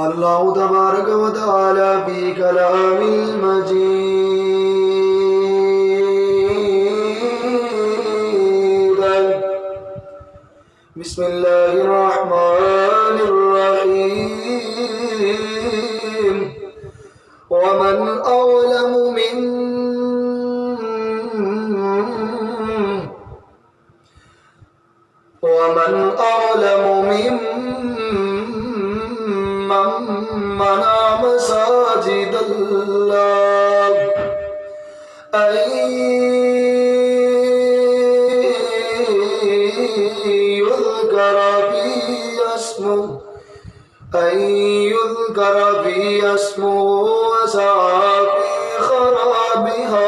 اللہ تبارک و تعالی فی کلام المجید۔ بسم اللہ الرحمن الرحیم۔ ومن أظلم ممن منع مساجد الله أن يذكر فيه اسمه وسعى في خرابها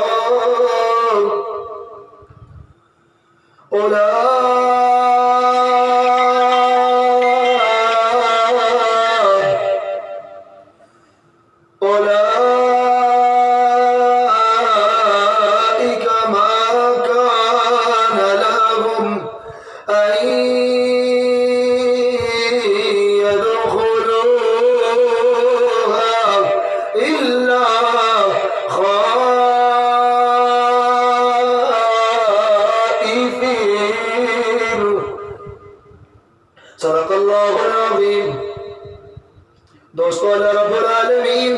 أولئك ما كان لهم أن يدخلوها إلا خائفين۔ صدق اللہ العظیم۔ دوستو، اللہ رب العالمین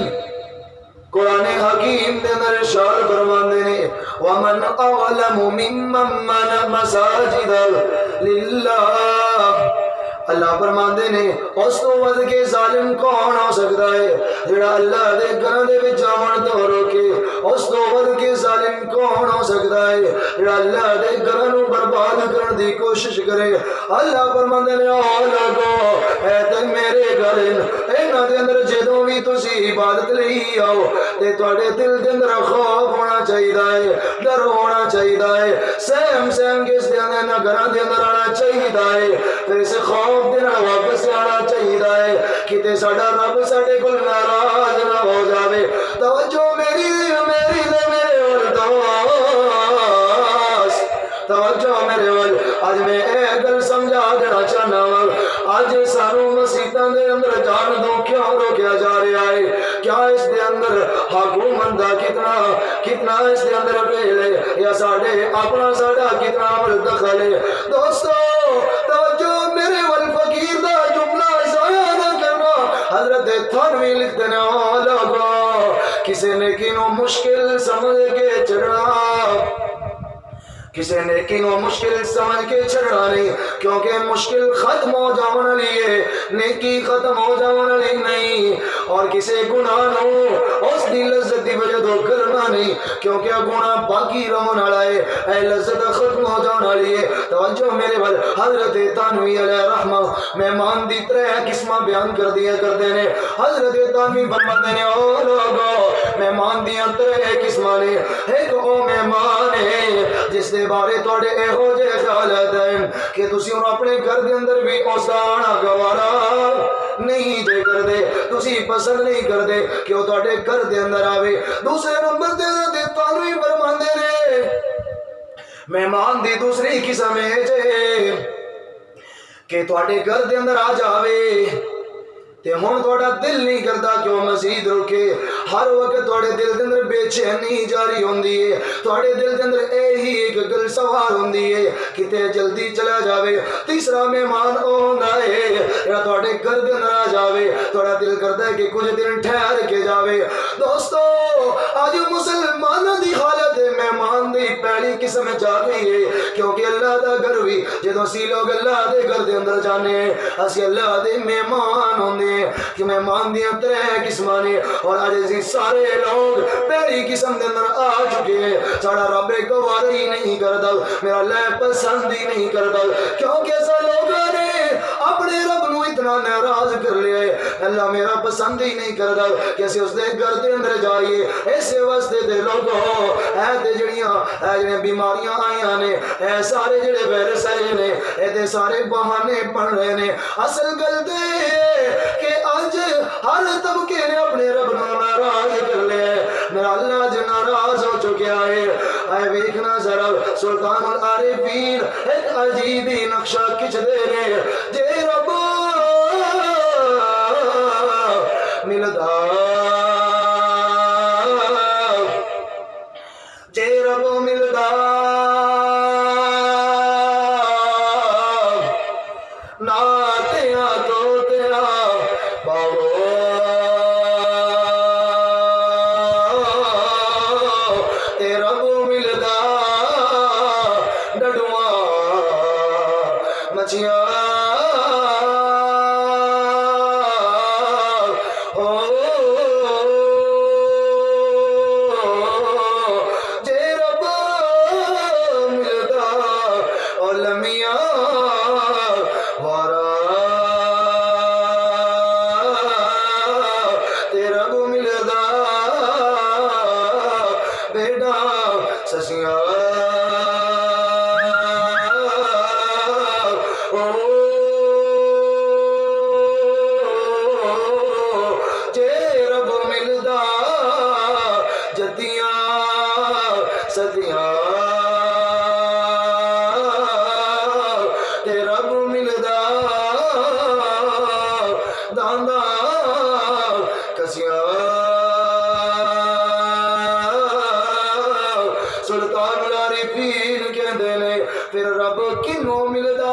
قرآن حکیم دے اندر ارشاد فرماندے نے وَمَنْ أَظْلَمُ مِمَّن مَّنَعَ مَسَاجِدَ لِلَّهِ۔ اللہ فرماندے نے اس تو ود کے ظالم کون ہو سکتا ہے جڑا اللہ دے گھراں دے وچ آون تو روکے؟ اس تو ود کے ظالم کون ہو سکتا ہے جڑا اللہ دے گھراں نوں برباد کرن دی کوشش کرے؟ اللہ فرماندے نے او لوگو اے تے میرے گھر انہاں دے اندر جدوں وی تسی عبادت لئی آؤ تے تواڈے دل دے اندر خوف ہونا چاہیدا ہے، ڈر ہونا چاہیدا ہے، سہم کس دے اندر گھراں دے اندر آنا چاہیدا ہے، پھر اس خوف دے نال واپس آنا چاہیدا ہے کتے ساڈا رب ساڈے کول ناراض نہ ہو جاوے۔ توجہ میری توجہ میرے ول اج میں اے گل سمجھا دینا چاہنا وا اج سانو مسجداں دے اندر جان دو کیوں روکیا جا رہا ہے؟ کیا اس دے اندر حکومت دا کتنا اس دے اندر فعل ہے یا ساڈا کتنا دخل ہے؟ دوستو توجہ میرے ول فقیر دا جملہ ضائع نہ کرنا۔ حضرت تھانوی لکھتے ہیں او لوگو کسی نے کینوں مشکل سمجھ کے چڑھنا، کسی نے کینوں مشکل سمجھ کے چڑھنا نہیں، کیونکہ مشکل ختم ہو جاون والی ہے، نیکی ختم ہو جاون والی نہیں۔ اور کسی گناہ نو اس دی لذت دی وجہ تو کرنا نہیں، کیونکہ گناہ باقی رہن والا ہے، اے لذت ختم ہو جاون والی ہے۔ توجہ میرے بل حضرت تانوی علیہ رحمہ مہمان دی ترے قسماں بیان کر دیا کرتے ہیں۔ حضرت تانوی فرماتے ہیں او لوگو مہمان دیاں ترے قسماں نے، ایک او مہمان ہے جس دے بارے تواڈے ایہو جہے خیالات ہیں کہ تسی انہوں اپنے گھر دے اندر بھی اس دا آنا گوارا نہیں جے کر دے، تسی پسند نہیں کر دے کہ وہ تواڈے گھر دے اندر آوے۔ دوسرے نمبر تے تانوی فرماندے نے مہمان دی دوسری قسم ہے جے کہ تواڈے گھر دے اندر آ جاوے تے ہن تواڈا دل نہیں کردا کہ وہ مزید رکے، ہر وقت تواڈے دل دے اندر بے چینی جاری ہوندی ہے، تواڈے دل دے اندر ہی ایک گل سوار ہوندی ہے کتے جلدی چلا جاوے۔ تیسرا مہمان او ہوندا ہے جڑا تواڈے گھر دے اندر آ جاوے، تواڈا دل کردا ہے کہ کچھ دن ٹھہر کے جاوے۔ دوستو اج مسلماناں دی حالت مہمان دی پہلی قسم جا گئی ہے، کیونکہ اللہ دا گھر بھی جدوں اسی لوگ اللہ دے گھر دے اندر جانے اسی اللہ دے مہمان ہوندے کہ مہمان دیاں ترے قسماں نے، اور اج اسی سارے لوگ پہلی قسم دے اندر آ چکے ہیں۔ ساڈا رب گوارا ہی نہیں کردا، میرا اللہ پسند ہی نہیں کردا، کیونکہ ایسا لوگوں نے اپنے رب نو اتنا ناراض کر لیا ہے، اللہ میرا پسند ہی نہیں کردا کہ اسی اس دے گھر دے اندر جائیے۔ ایسے واسطے دے لوگوں اے تے جڑیاں بیماریاں آئیاں نے، اے سارے جڑے وائرس آئے نے، اے تے سارے بہانے بن رہے نے۔ اصل گل تے کہ اج ہر طبقے نے اپنے رب نو ناراض کر لیا ہے، میرا اللہ اج ناراض ہو چکیا ہے۔ اے ویکھنا ذرا سلطان العارفین ایک عجیب ہی نقشہ کھچ دے نے، جے رب بیٹا سسیاں جے رب ملدا جدیاں صدیاں تے رب ملدا داندا کسیاں سلطان العارفین کہندے نے پھر رب کنوں ملدا